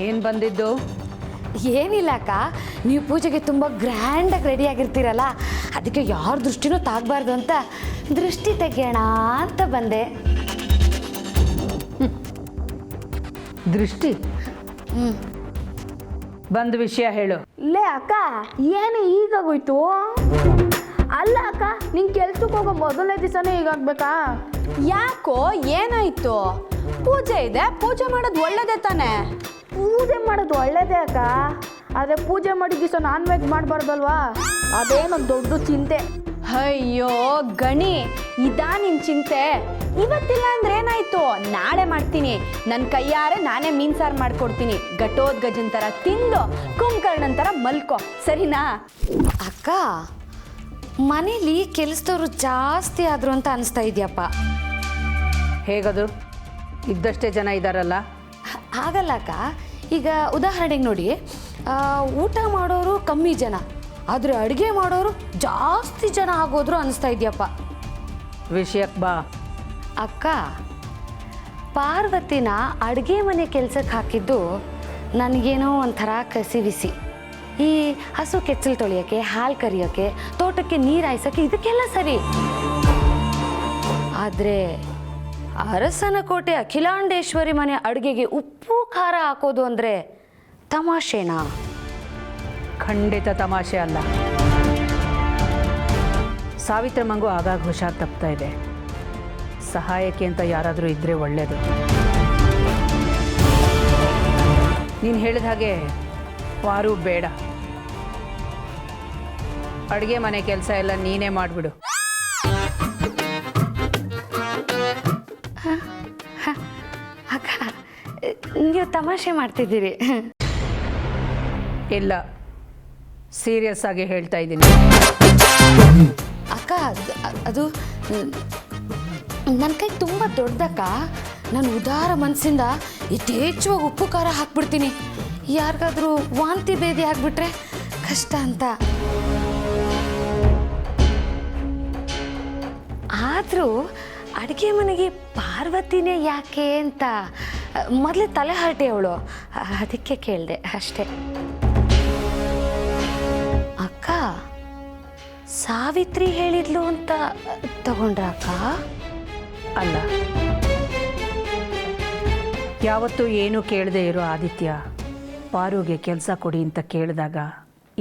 ಏನು ಬಂದಿದ್ದು? ಏನಿಲ್ಲ ಅಕ್ಕ, ನೀವು ಪೂಜೆಗೆ ತುಂಬ ಗ್ರ್ಯಾಂಡಾಗಿ ರೆಡಿಯಾಗಿರ್ತೀರಲ್ಲ, ಅದಕ್ಕೆ ಯಾರ ದೃಷ್ಟಿನೂ ತಾಗಬಾರ್ದು ಅಂತ ದೃಷ್ಟಿ ತೆಗೆಯೋಣ ಅಂತ ಬಂದೆ. ದೃಷ್ಟಿ? ಬಂದ ವಿಷಯ ಹೇಳು. ಲೇ ಅಕ್ಕ, ಏನು ಈಗಾಗೋಯ್ತು? ಅಲ್ಲ ಅಕ್ಕ, ನಿಂಗೆ ಕೆಲ್ಸಕ್ಕೆ ಹೋಗೋ ಮೊದಲನೇ ದಿವಸನೇ ಹೀಗಾಗ್ಬೇಕಾ? ಯಾಕೋ, ಏನಾಯ್ತು? ಪೂಜೆ ಇದೆ, ಪೂಜೆ ಮಾಡೋದು ಒಳ್ಳೇದೇ ತಾನೆ. ಪೂಜೆ ಮಾಡೋದು ಒಳ್ಳೇದೇ ಅಕ್ಕ, ಆದರೆ ಪೂಜೆ ಮಾಡಿದ ದಿವಸ ನಾನ್ ವೆಜ್ ಮಾಡಬಾರ್ದಲ್ವಾ? ಅದೇನೋ ದೊಡ್ಡ ಚಿಂತೆ. ಅಯ್ಯೋ ಗಣಿ, ಇದಾ ನಿನ್ ಚಿಂತೆ? ಇವತ್ತಿಲ್ಲ ಅಂದ್ರೆ ಏನಾಯ್ತು, ನಾಳೆ ಮಾಡ್ತೀನಿ. ನನ್ನ ಕೈಯಾರೆ ನಾನೇ ಮೀನ್ ಸಾರು ಮಾಡ್ಕೊಡ್ತೀನಿ. ಘಟೋದ್ಗಜನ್ ಥರ ತಿಂದು ಕುಂಭಕರ್ಣನ್ ಥರ ಮಲ್ಕೋ, ಸರಿನಾ? ಅಕ್ಕ, ಮನೇಲಿ ಕೆಲಸದವರು ಜಾಸ್ತಿ ಆದರು ಅಂತ ಅನಿಸ್ತಾ ಇದೆಯಪ್ಪ. ಹೇಗದು? ಇದ್ದಷ್ಟೇ ಜನ ಇದ್ದಾರಲ್ಲ. ಹಾಗಲ್ಲ ಅಕ್ಕ, ಈಗ ಉದಾಹರಣೆಗೆ ನೋಡಿ, ಊಟ ಮಾಡೋರು ಕಮ್ಮಿ ಜನ, ಆದರೆ ಅಡುಗೆ ಮಾಡೋರು ಜಾಸ್ತಿ ಜನ ಆಗೋದ್ರು ಅನಿಸ್ತಾ ಇದೆಯಪ್ಪ. ವಿಷಯಕ್ಕೆ ಬಾ. ಅಕ್ಕ, ಪಾರ್ವತಿನ ಅಡುಗೆ ಮನೆ ಕೆಲಸಕ್ಕೆ ಹಾಕಿದ್ದು ನನಗೇನೋ ಒಂಥರ ಕಸಿವಿಸಿ. ಈ ಹಸು ಕೆಚ್ಚಲು ತೊಳೆಯೋಕ್ಕೆ, ಹಾಲು ಕರಿಯೋಕ್ಕೆ, ತೋಟಕ್ಕೆ ನೀರು ಹಾಯಿಸೋಕ್ಕೆ, ಇದಕ್ಕೆಲ್ಲ ಸರಿ. ಆದರೆ ಅರಸನ ಕೋಟೆ ಅಖಿಲಾಂಡೇಶ್ವರಿ ಮನೆ ಅಡುಗೆಗೆ ಉಪ್ಪು ಖಾರ ಹಾಕೋದು ಅಂದರೆ ತಮಾಷೆನಾ? ಖಂಡಿತ ತಮಾಷೆ ಅಲ್ಲ. ಸಾವಿತ್ರಮ್ಮಂಗೂ ಆಗಾಗ ಹುಷಾರು ತಪ್ತಾ ಇದೆ. ಸಹಾಯಕ್ಕೆ ಅಂತ ಯಾರಾದರೂ ಇದ್ದರೆ ಒಳ್ಳೆಯದು. ನೀನು ಹೇಳಿದ ಹಾಗೆ ವಾರು ಬೇಡ. ಅಡುಗೆ ಮನೆ ಕೆಲಸ ಎಲ್ಲ ನೀನೇ ಮಾಡಿಬಿಡು. ಅಕ್ಕ, ನೀವು ತಮಾಷೆ ಮಾಡ್ತಿದ್ದೀರಿ. ಇಲ್ಲ, ಸೀರಿಯಸ್ ಆಗಿ ಹೇಳ್ತಾ ಇದ್ದೀನಿ. ಅಕ್ಕ, ಅದು ನನ್ನ ಕೈ ತುಂಬ ದೊಡ್ಡದಕ್ಕ. ನಾನು ಉದಾರ ಮನಸ್ಸಿಂದ ಯಥೇಚ್ಛವಾಗಿ ಉಪ್ಪು ಖಾರ ಹಾಕ್ಬಿಡ್ತೀನಿ. ಯಾರಿಗಾದ್ರೂ ವಾಂತಿ ಭೇದಿ ಆಗಿಬಿಟ್ರೆ ಕಷ್ಟ ಅಂತ. ಆದರೂ ಅಡುಗೆ ಮನೆಗೆ ಪಾರ್ವತಿನೇ ಯಾಕೆ ಅಂತ ಮೊದಲೇ ತಲೆ ಹರಟೆ ಅವಳು, ಅದಕ್ಕೆ ಕೇಳಿದೆ ಅಷ್ಟೇ. ಅಕ್ಕ, ಸಾವಿತ್ರಿ ಹೇಳಿದ್ಲು ಅಂತ ತಗೊಂಡ್ರ ಅಕ್ಕ? ಅಲ್ಲ, ಯಾವತ್ತೂ ಏನೂ ಕೇಳದೆ ಇರೋ ಆದಿತ್ಯ ಪಾರುಗೆ ಕೆಲಸ ಕೊಡಿ ಅಂತ ಕೇಳಿದಾಗ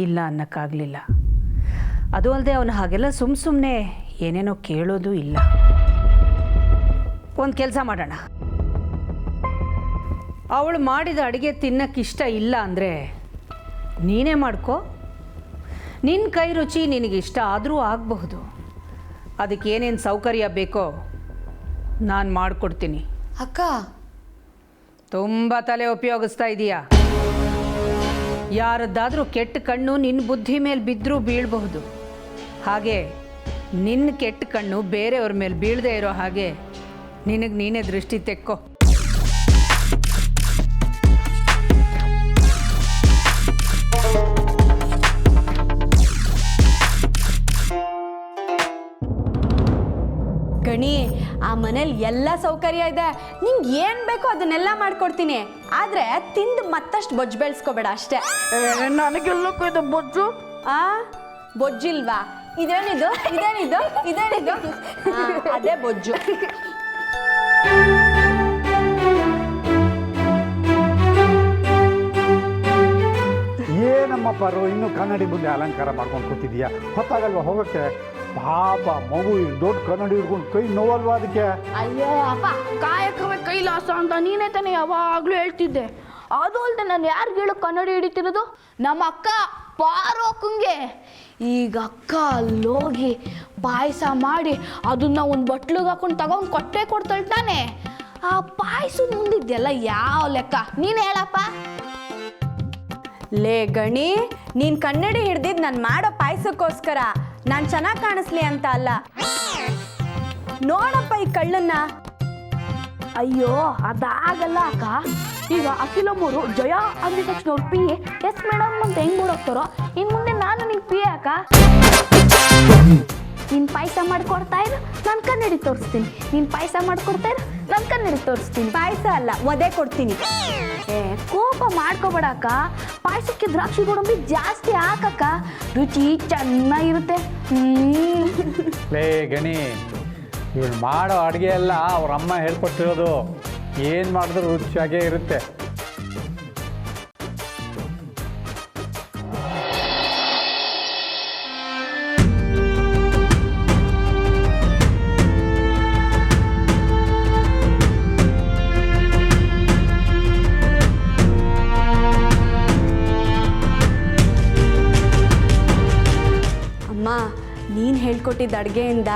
ಇಲ್ಲ ಅನ್ನೋಕ್ಕಾಗಲಿಲ್ಲ. ಅದು ಅಲ್ಲದೆ ಅವನು ಹಾಗೆಲ್ಲ ಸುಮ್ಮನೆ ಏನೇನೋ ಕೇಳೋದು ಇಲ್ಲ. ಒಂದು ಕೆಲಸ ಮಾಡೋಣ, ಅವಳು ಮಾಡಿದ ಅಡುಗೆ ತಿನ್ನೋಕ್ಕಿಷ್ಟ ಇಲ್ಲ ಅಂದರೆ ನೀನೇ ಮಾಡ್ಕೋ. ನಿನ್ನ ಕೈ ರುಚಿ ನಿನಗಿಷ್ಟ ಆದರೂ ಆಗಬಹುದು. ಅದಕ್ಕೆ ಏನೇನು ಸೌಕರ್ಯ ಬೇಕೋ ನಾನು ಮಾಡಿಕೊಡ್ತೀನಿ. ಅಕ್ಕ, ತುಂಬ ತಲೆ ಉಪಯೋಗಿಸ್ತಾ ಇದೀಯಾ. ಯಾರದ್ದಾದರೂ ಕೆಟ್ಟ ಕಣ್ಣು ನಿನ್ನ ಬುದ್ಧಿ ಮೇಲೆ ಬಿದ್ದರೂ ಬೀಳಬಹುದು. ಹಾಗೆ ನಿನ್ನ ಕೆಟ್ಟ ಕಣ್ಣು ಬೇರೆಯವ್ರ ಮೇಲೆ ಬೀಳದೆ ಇರೋ ಹಾಗೆ ನಿನಗೆ ನೀನೇ ದೃಷ್ಟಿ ತೆಕ್ಕೋ. ಗಣಿ, ಆ ಮನೇಲಿ ಎಲ್ಲ ಸೌಕರ್ಯ ಇದೆ. ನಿಂಗೆ ಏನು ಬೇಕೋ ಅದನ್ನೆಲ್ಲ ಮಾಡ್ಕೊಡ್ತೀನಿ. ಆದರೆ ತಿಂದು ಮತ್ತಷ್ಟು ಬೊಜ್ಜು ಬೆಳೆಸ್ಕೋಬೇಡ ಅಷ್ಟೇ. ನನಗೆಲ್ಲಕ್ಕೂ ಇದು ಬೊಜ್ಜು. ಬೊಜ್ಜಿಲ್ವಾ? ಇದೇನಿದು ಇದೇನಿದು ಇದೇನಿದು? ಅದೇ ಬೊಜ್ಜು. ಏನಮ್ಮ ಪರು, ಇನ್ನೂ ಕನ್ನಡಿ ಮುಂದೆ ಅಲಂಕಾರ ಮಾಡ್ಕೊಂಡು ಕೂತಿದೀಯಾ? ಹೊತ್ತಾಗಲ್ವಾ ಹೋಗೋಕ್ಕೆ? ಪಾಪ ಮಗು ದೊಡ್ಡ ಕನ್ನಡಿ ಹಿಡ್ಕೊಂಡು ಕೈ ನೋವಲ್ವಾ ಅದಕ್ಕೆ? ಅಯ್ಯೋ ಅಪ್ಪ, ಕಾಯಕವೇ ಕೈಲಾಸ ಅಂತ ನೀನೇ ತಾನೇ ಯಾವಾಗಲೂ ಹೇಳ್ತಿದ್ದೆ. ಅದು ಅಲ್ಲದೆ ನಾನು ಯಾರಿಗೆ ಹೇಳೋ ಕನ್ನಡಿ ಹಿಡಿತಿರೋದು? ನಮ್ಮ ಅಕ್ಕ ಪಾರು ಅಕ್ಕಂಗೆ. ಈಗ ಅಕ್ಕ ಅಲ್ಲೋಗಿ ಪಾಯಸ ಮಾಡಿ ಅದನ್ನ ಒಂದು ಬಟ್ಲಿಗೆ ಹಾಕೊಂಡು ತಗೊಂಡು ಕೊಟ್ಟೆ ಕೊಡ್ತಾಳೆ ತಾನೆ. ಆ ಪಾಯಸದ ಮುಂದಿದ್ದೆಲ್ಲ ಯಾವ ಲೆಕ್ಕ ನೀನು ಹೇಳಪ್ಪ. ಲೇ ಗಣಿ, ನೀನು ಕನ್ನಡಿ ಹಿಡ್ದಿದ್ದು ನಾನು ಮಾಡೋ ಪಾಯಸಕ್ಕೋಸ್ಕರ, ನಾನು ಚೆನ್ನಾಗಿ ಕಾಣಿಸ್ಲಿ ಅಂತ ಅಲ್ಲ. ನೋಡಪ್ಪ ಈ ಕಳ್ಳನ್ನ. ಅಯ್ಯೋ ಅದಾಗಲ್ಲ ಅಕ್ಕ. ಈಗ ಅಖಿಲಮ್ಮರು ಜಯ ಅಂದಿದ ತಕ್ಷಣ ಅವ್ರು ಪಿ ಎಸ್ ಮೇಡಮ್ ಅಂತ ಹೆಂಗ್ ಓಡೋಗ್ತಾರೋ, ಇನ್ನು ಮುಂದೆ ನಾನು ನಿಂಗೆ ಪಿ ಅಕ್ಕ. ನೀನು ಪಾಯಸ ಮಾಡಿಕೊಡ್ತಾ ಇರು, ನಾನು ಕನ್ನಡಿ ತೋರಿಸ್ತೀನಿ. ನೀನು ಪಾಯಸ ಮಾಡಿಕೊಡ್ತಾ ಇರು, ನಾನು ಕನ್ನಡಿ ತೋರಿಸ್ತೀನಿ. ಪಾಯಸ ಅಲ್ಲ, ಒದೆ ಕೊಡ್ತೀನಿ. ಏ ಕೋಪ ಮಾಡ್ಕೋಬೇಡಕ್ಕ. ಪಾಯಸಕ್ಕೆ ದ್ರಾಕ್ಷಿ ಗೋಡಂಬಿ ಜಾಸ್ತಿ ಹಾಕಕ್ಕ, ರುಚಿ ಚೆನ್ನಾಗಿರುತ್ತೆ. ಲೇ ಗಣಿ, ಇವಳು ಮಾಡೋ ಅಡುಗೆ ಎಲ್ಲ ಅವ್ರ ಅಮ್ಮ ಹೇಳ್ಕೊಟ್ಟಿರೋದು. ಏನು ಮಾಡಿದ್ರು ರುಚಿಯಾಗೇ ಇರುತ್ತೆ. ಅಮ್ಮ, ನೀನು ಹೇಳ್ಕೊಟ್ಟಿದ್ದ ಅಡುಗೆಯಿಂದ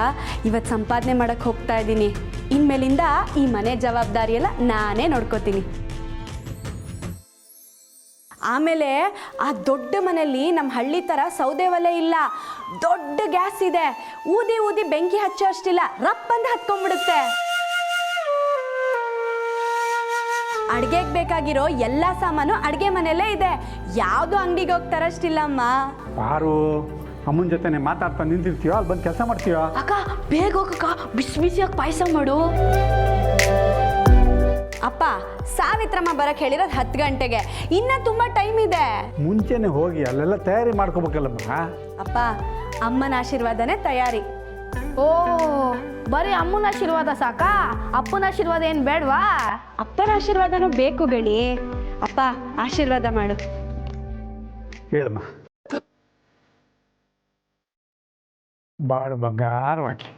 ಇವತ್ತು ಸಂಪಾದನೆ ಮಾಡೋಕ್ಕೆ ಹೋಗ್ತಾ ಇದ್ದೀನಿ. ಇನ್ಮೇಲಿಂದ ಈ ಮನೆ ಜವಾಬ್ದಾರಿ ಎಲ್ಲ ನಾನೇ ನೋಡ್ಕೋತೀನಿ. ಆಮೇಲೆ ಆ ದೊಡ್ಡ ಮನೆಯಲ್ಲಿ ನಮ್ಮ ಹಳ್ಳಿ ಥರ ಸೌದೆ ಒಲೆ ಇಲ್ಲ, ದೊಡ್ಡ ಗ್ಯಾಸ್ ಇದೆ. ಊದಿ ಊದಿ ಬೆಂಕಿ ಹಚ್ಚೋ ಅಷ್ಟಿಲ್ಲ, ರಪ್ಪಂದ ಹತ್ಕೊಂಡ್ಬಿಡುತ್ತೆ. ಅಡುಗೆಗೆ ಬೇಕಾಗಿರೋ ಎಲ್ಲ ಸಾಮಾನು ಅಡುಗೆ ಮನೆಯಲ್ಲೇ ಇದೆ. ಯಾವುದು ಅಂಗಡಿಗೆ ಹೋಗಿ ತರಷ್ಟಿಲ್ಲಮ್ಮ. ಪಾರು, ಅಮ್ಮನ ಜೊತೆನೆ ಮಾತಾಡ್ತಾ ನಿಂತಿರ್ತೀಯೋ, ಅಲ್ಲಿ ಬಂದು ಕೆಲಸ ಮಾಡ್ತೀಯೋ? ಅಕ್ಕ ಬೇಗ ಹೋಗಕ್ಕ, ಬಿಸಿ ಬಿಸಿಯಾಗಿ ಪಾಯಸ ಮಾಡು. ಅಪ್ಪ, ಸಾವಿತ್ರಮ್ಮ ಬರಕ್ಕೆ ಹೇಳಿರೋದು 10 ಗಂಟೆಗೆ, ಇನ್ನೂ ತುಂಬ ಟೈಮ್ ಇದೆ. ಮುಂಚೆನೆ ಹೋಗಿ ಅಲ್ಲೆಲ್ಲ ತಯಾರಿ ಮಾಡ್ಕೋಬೇಕಲ್ಲಮ್ಮ. ಅಪ್ಪ, ಅಮ್ಮನ ಆಶೀರ್ವಾದನೇ ತಯಾರಿ. ಓ, ಬರೀ ಅಮ್ಮನ ಆಶೀರ್ವಾದ ಸಾಕಾ? ಅಪ್ಪನ ಆಶೀರ್ವಾದ ಏನು ಬೇಡವಾ? ಅಪ್ಪನ ಆಶೀರ್ವಾದನೂ ಬೇಕು ಗಣಿ. ಅಪ್ಪ, ಆಶೀರ್ವಾದ ಮಾಡು. ಹೇಳಮ್ಮ. ಬಾಳು ಬಂಗಾರವಾಗಿ.